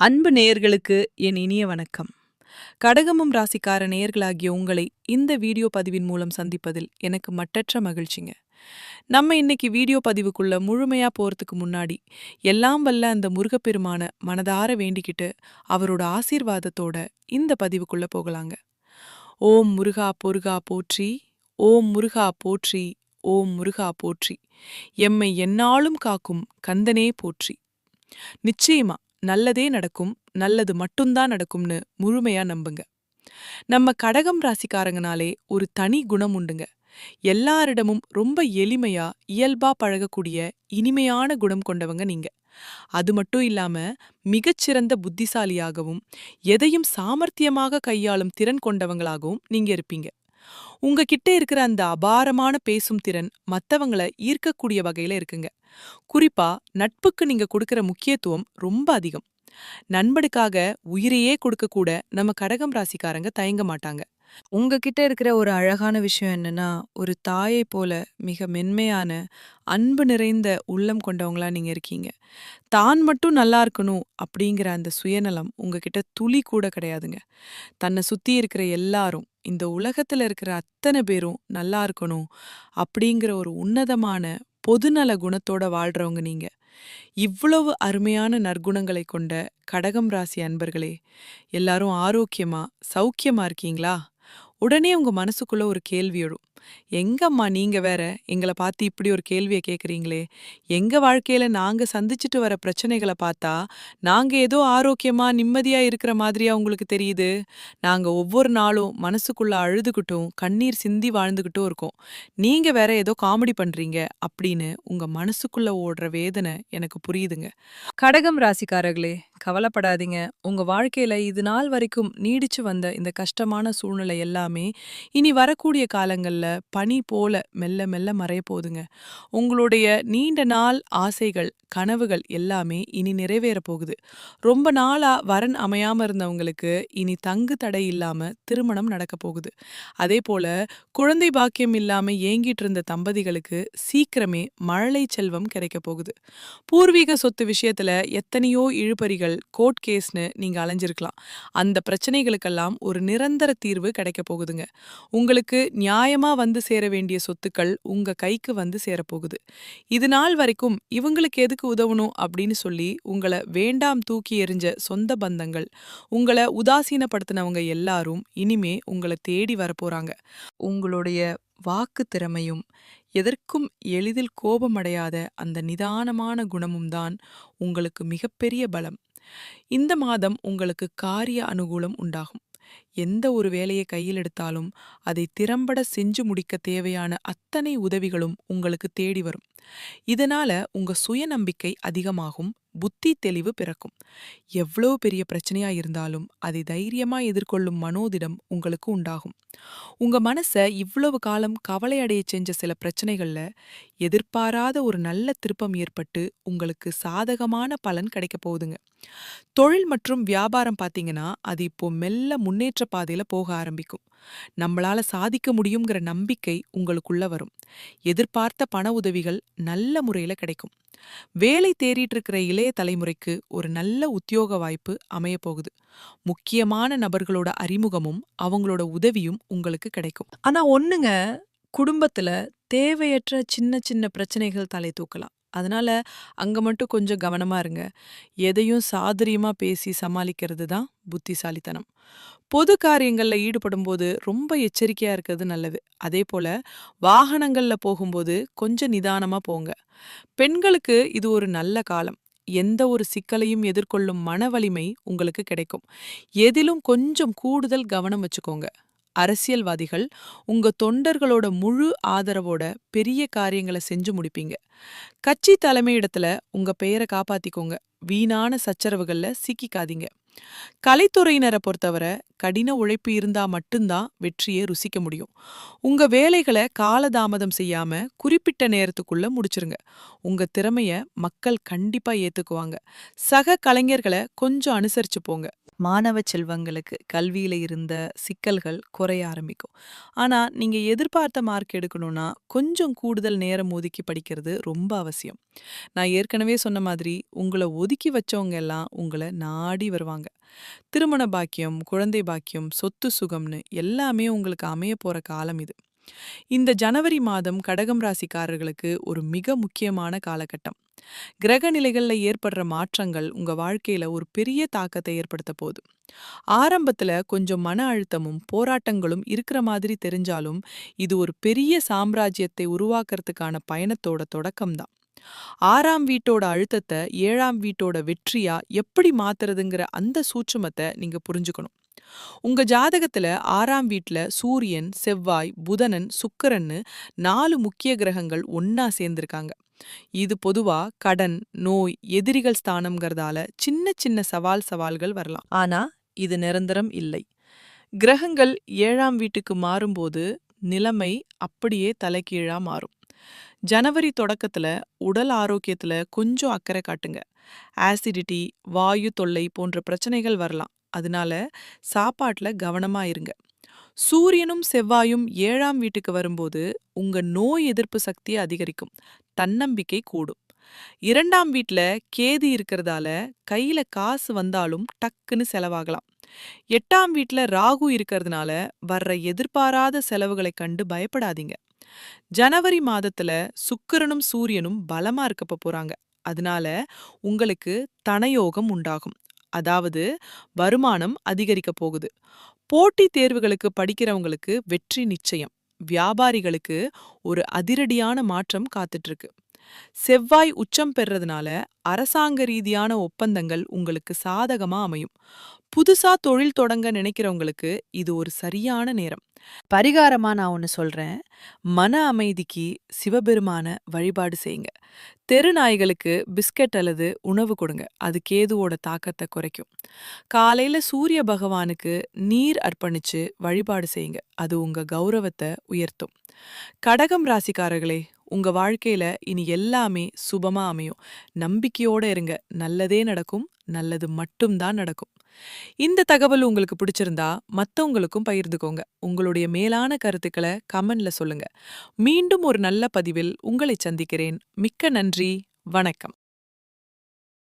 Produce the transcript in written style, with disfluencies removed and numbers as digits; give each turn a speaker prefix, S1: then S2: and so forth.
S1: அன்பு நேயர்களுக்கு என் இனிய வணக்கம். கடகமும் ராசிக்கார நேயர்களாகிய உங்களை இந்த வீடியோ பதிவின் மூலம் சந்திப்பதில் எனக்கு மட்டற்ற மகிழ்ச்சிங்க. நம்ம இன்னைக்கு வீடியோ பதிவுக்குள்ள முழுமையா போறதுக்கு முன்னாடி எல்லாம் வல்ல அந்த முருகப்பெருமான மனதார வேண்டிக்கிட்டு அவரோட ஆசீர்வாதத்தோட இந்த பதிவுக்குள்ள போகலாங்க. ஓம் முருகா பொருகா போற்றி, ஓம் முருகா போற்றி, ஓம் முருகா போற்றி, எம்மை எந்நாளும் காக்கும் கந்தனே போற்றி. நிச்சயமா நல்லதே நடக்கும், நல்லது மட்டும்தான் நடக்கும்னு முழுமையா நம்புங்க. நம்ம கடகம் ராசிக்காரங்கனாலே ஒரு தனி குணம் உண்டுங்க. எல்லாரிடமும் ரொம்ப எளிமையா இயல்பா பழகக்கூடிய இனிமையான குணம் கொண்டவங்க நீங்க. அது மட்டும் இல்லாம மிகச்சிறந்த புத்திசாலியாகவும் எதையும் சாமர்த்தியமாக கையாளும் திறன் கொண்டவங்களாகவும் நீங்க இருப்பீங்க. உங்ககிட்ட இருக்கிற அந்த அபாரமான பேசும் திறன் மத்தவங்கள ஈர்க்கக்கூடிய வகையில இருக்குங்க. குறிப்பா நட்புக்கு நீங்க கொடுக்கிற முக்கியத்துவம் ரொம்ப அதிகம். நண்பனுக்காக உயிரையே கொடுக்க கூட நம்ம கடகம் ராசிக்காரங்க தயங்க மாட்டாங்க. உங்ககிட்ட இருக்கிற ஒரு அழகான விஷயம் என்னன்னா, ஒரு தாயை போல மிக மென்மையான, அன்பு நிறைந்த உள்ளம் கொண்டவங்களா நீங்க இருக்கீங்க. தான் மட்டும் நல்லா இருக்கணும் அப்படிங்கிற அந்த சுயநலம் உங்ககிட்ட துளி கூட கிடையாதுங்க. தன்னை சுத்தி இருக்கிற எல்லாரும், இந்த உலகத்துல இருக்கிற அத்தனை பேரும் நல்லா இருக்கணும் அப்படிங்கிற ஒரு உன்னதமான பொதுநல குணத்தோட வாழ்றவங்க நீங்க. இவ்வளவு அருமையான நற்குணங்களை கொண்ட கடகம் ராசி அன்பர்களே, எல்லாரும் ஆரோக்கியமா சௌக்கியமா இருக்கீங்களா? உடனே உங்க மனசுக்குள்ள ஒரு கேள்வி எழும். எங்கம்மா நீங்க வேற எங்கள பார்த்து இப்படி ஒரு கேள்விய கேக்குறீங்களே? எங்க வாழ்க்கையில நாங்க சந்திச்சுட்டு வர பிரச்சனைகள பார்த்தா, நாங்க ஏதோ ஆரோக்கியமா, நிம்மதியா இருக்கிற மாதிரியா உங்களுக்கு தெரியுது? நாங்க ஒவ்வொரு நாளும் மனசுக்குள்ள அழுதுகிட்டும், கண்ணீர் சிந்தி வாழ்ந்துகிட்டும் இருக்கோம். நீங்க வேற ஏதோ காமெடி பண்றீங்க அப்படின்னு உங்க மனசுக்குள்ள ஓடுற வேதனை எனக்கு புரியுதுங்க. கடகம் ராசிக்காரர்களே, கவலைப்படாதீங்க. உங்க வாழ்க்கையில இது நாள் வரைக்கும் நீடிச்சு வந்த இந்த கஷ்டமான சூழ்நிலை எல்லாமே இனி வரக்கூடிய காலங்கள்ல பனி போல மெல்ல மெல்ல மறைய போகுதுங்க. உங்களுடைய நீண்ட நாள் ஆசைகள், கனவுகள் எல்லாமே இனி நிறைவேற போகுது. ரொம்ப நாளா வரன் அமையாம இருந்தவங்களுக்கு இனி தங்கு தடை இல்லாம திருமணம் நடக்க போகுது. அதே போல குழந்தை பாக்கியம் இல்லாம ஏங்கிட்டு இருந்த தம்பதிகளுக்கு சீக்கிரமே மழலை செல்வம் கிடைக்க போகுது. பூர்வீக சொத்து விஷயத்துல எத்தனையோ இழுபறிகள், கோர்ட் கேஸ்னு நீங்க அலைஞ்சிருக்கலாம். அந்த பிரச்சனைகளுக்கெல்லாம் ஒரு நிரந்தர தீர்வு கிடைக்க போகுதுங்க. உங்களுக்கு நியாயமா வந்து சேர வேண்டிய சொத்துக்கள் உங்க கைக்கு வந்து சேரப்போகுது. இது நாள் வரைக்கும் இவங்களுக்கு எதுக்கு உதவணும் அப்படின்னு சொல்லி உங்கள வேண்டாம் தூக்கி எறிஞ்ச சொந்த பந்தங்கள், உங்கள உதாசீனப்படுத்தினவங்க எல்லாரும் இனிமே உங்கள தேடி வரப்போறாங்க. உங்களுடைய வாக்கு திறமையும் எதற்கும் எளிதில் கோபமடையாத அந்த நிதானமான குணமும் தான் உங்களுக்கு மிகப்பெரிய பலம். இந்த மாதம் உங்களுக்கு காரிய அனுகூலம் உண்டாகும். எந்த ஒரு வேலையை கையில் எடுத்தாலும் அதை திறம்பட செஞ்சு முடிக்க தேவையான அத்தனை உதவிகளும் உங்களுக்கு தேடி வரும். இதனால உங்க சுயநம்பிக்கை அதிகமாகும், புத்தி தெளிவு பிறக்கும். எவ்வளவு பெரிய பிரச்சனையா இருந்தாலும் அதை தைரியமா எதிர்கொள்ளும் மனோதிடம் உங்களுக்கு உண்டாகும். உங்க மனச இவ்வளவு காலம் கவலையடைய செஞ்ச சில பிரச்சனைகள்ல எதிர்பாராத ஒரு நல்ல திருப்பம் ஏற்பட்டு உங்களுக்கு சாதகமான பலன் கிடைக்க போகுதுங்க. தொழில் மற்றும் வியாபாரம் பாத்தீங்கன்னா அது இப்போ மெல்ல முன்னேற்ற பாதையில போக ஆரம்பிக்கும். நம்மளால சாதிக்க முடியுங்கிற நம்பிக்கை உங்களுக்குள்ள வரும். எதிர்பார்த்த பண உதவிகள் நல்ல முறையில கிடைக்கும். வேலை தேடிட்டு இருக்கிற இளைய தலைமுறைக்கு ஒரு நல்ல உத்தியோக வாய்ப்பு அமைய போகுது. முக்கியமான நபர்களோட அறிமுகமும் அவங்களோட உதவியும் உங்களுக்கு கிடைக்கும். ஆனா ஒண்ணுங்க, குடும்பத்துல தேவையற்ற சின்ன சின்ன பிரச்சனைகள் தலை தூக்கலாம். அதனால அங்க மட்டும் கொஞ்சம் கவனமா இருங்க. எதையும் சாதுரியமா பேசி சமாளிக்கிறது தான் புத்திசாலித்தனம். பொது காரியங்கள்ல ஈடுபடும்போது ரொம்ப எச்சரிக்கையா இருக்கிறது நல்லது. அதே போல வாகனங்கள்ல போகும்போது கொஞ்சம் நிதானமா போங்க. பெண்களுக்கு இது ஒரு நல்ல காலம். எந்த ஒரு சிக்கலையும் எதிர்கொள்ளும் மன வலிமை உங்களுக்கு கிடைக்கும். எதிலும் கொஞ்சம் கூடுதல் கவனம் வச்சுக்கோங்க. அரசியல்வாதிகள் உங்க தொண்டர்களோட முழு ஆதரவோட பெரிய காரியங்களை செஞ்சு முடிப்பீங்க. கட்சி தலைமையிடத்துல உங்க பெயரை காப்பாத்திக்கோங்க. வீணான சச்சரவுகள்ல சிக்கிக்காதீங்க. கலைத்துறையினரை பொறுத்தவரை கடின உழைப்பு இருந்தா மட்டும்தான் வெற்றியை ருசிக்க முடியும். உங்க வேலைகளை காலதாமதம் செய்யாம குறிப்பிட்ட நேரத்துக்குள்ள முடிச்சிருங்க. உங்க திறமைய மக்கள் கண்டிப்பா ஏத்துக்குவாங்க. சக கலைஞர்களை கொஞ்சம் அனுசரிச்சு போங்க. மாணவ செல்வங்களுக்கு கல்வியில இருந்த சிக்கல்கள் குறைய ஆரம்பிக்கும். ஆனா, நீங்க எதிர்பார்த்த மார்க் எடுக்கணும்னா, கொஞ்சம் கூடுதல் நேரம் ஒதுக்கி படிக்கிறது ரொம்ப அவசியம். நான் ஏற்கனவே சொன்ன மாதிரி, உங்கள ஒதுக்கி வச்சவங்க எல்லாம் உங்கள நாடி வருவாங்க. திருமண பாக்கியம், குழந்தை பாக்கியம், சொத்து சுகம்னு எல்லாமே உங்களுக்கு அமையப் போற காலம் இது. இந்த ஜனவரி மாதம் கடகம் ராசிக்காரர்களுக்கு ஒரு மிக முக்கியமான காலகட்டம். கிரக நிலைகள்ல ஏற்படுற மாற்றங்கள் உங்க வாழ்க்கையில ஒரு பெரிய தாக்கத்தை ஏற்படுத்த போகுது. ஆரம்பத்துல கொஞ்சம் மன அழுத்தமும் போராட்டங்களும் இருக்கிற மாதிரி தெரிஞ்சாலும், இது ஒரு பெரிய சாம்ராஜ்யத்தை உருவாக்குறதுக்கான பயணத்தோட தொடக்கம்தான். 6ஆம் வீட்டோட அழுத்தத்தை 7ஆம் வீட்டோட வெற்றியா எப்படி மாத்துறதுங்கிற அந்த சூட்சுமத்தை நீங்க புரிஞ்சுக்கணும். உங்க ஜாதகத்துல 6ஆம் வீட்ல சூரியன், செவ்வாய், புதனன், சுக்கிரன்னு 4 முக்கிய கிரகங்கள் ஒன்னா சேர்ந்திருக்காங்க. இது பொதுவா கடன், நோய், எதிரிகள் ஸ்தானம்ங்கறதால சின்ன சின்ன சவால்கள் வரலாம். ஆனா இது நிரந்தரம் இல்லை. கிரகங்கள் 7ஆம் வீட்டுக்கு மாறும்போது நிலைமை அப்படியே தலைகீழா மாறும். ஜனவரி தொடக்கத்துல உடல் ஆரோக்கியத்துல கொஞ்சம் அக்கறை காட்டுங்க. ஆசிடிட்டி, வாயு தொல்லை போன்ற பிரச்சனைகள் வரலாம். அதனால சாப்பாட்டுல கவனமா இருங்க. சூரியனும் செவ்வாயும் 7ஆம் வீட்டுக்கு வரும்போது உங்க நோய் எதிர்ப்பு சக்தி அதிகரிக்கும். தன்னம்பிக்கை கூடும். 2ஆம் வீட்ல கேது இருக்கிறதால கையில காசு வந்தாலும் டக்குன்னு செலவாகலாம். 8ஆம் வீட்ல ராகு இருக்கிறதுனால வர்ற எதிர்பாராத செலவுகளை கண்டு பயப்படாதீங்க. ஜனவரி மாதத்துல சுக்கிரனும் சூரியனும் பலமா இருக்கப்ப போறாங்க. அதனால உங்களுக்கு தனயோகம் உண்டாகும். அதாவது வருமானம் அதிகரிக்க போகுது. போட்டித் தேர்வுகளுக்கு படிக்கிறவங்களுக்கு வெற்றி நிச்சயம். வியாபாரிகளுக்கு ஒரு அதிரடியான மாற்றம் காத்துட்டு இருக்கு. செவ்வாய் உச்சம் பெறதுனால அரசாங்க ரீதியான ஒப்பந்தங்கள் உங்களுக்கு சாதகமா அமையும். புதுசா தொழில் தொடங்க நினைக்கிறவங்களுக்கு இது ஒரு சரியான நேரம். பரிகாரமா நான் ஒன்னு சொல்றேன். மன அமைதிக்கு சிவபெருமான வழிபாடு செய்யுங்க. தெரு நாய்களுக்கு பிஸ்கட் அல்லது உணவு கொடுங்க. அது கேதுவோட தாக்கத்தை குறைக்கும். காலையில சூரிய பகவானுக்கு நீர் அர்ப்பணிச்சு வழிபாடு செய்யுங்க. அது உங்க கௌரவத்தை உயர்த்தும். கடகம் ராசிக்காரர்களே, உங்க வாழ்க்கையில இனி எல்லாமே சுபமா அமையும். நம்பிக்கையோட இருங்க. நல்லதே நடக்கும். நல்லது மட்டும்தான் நடக்கும். இந்த தகவல் உங்களுக்கு பிடிச்சிருந்தா மத்தவங்களுக்கும் பகிர்ந்துக்கோங்க. உங்களுடைய மேலான கருத்துக்களை கமெண்ட்ல சொல்லுங்க. மீண்டும் ஒரு நல்ல பதிவில் உங்களை சந்திக்கிறேன். மிக்க நன்றி. வணக்கம்.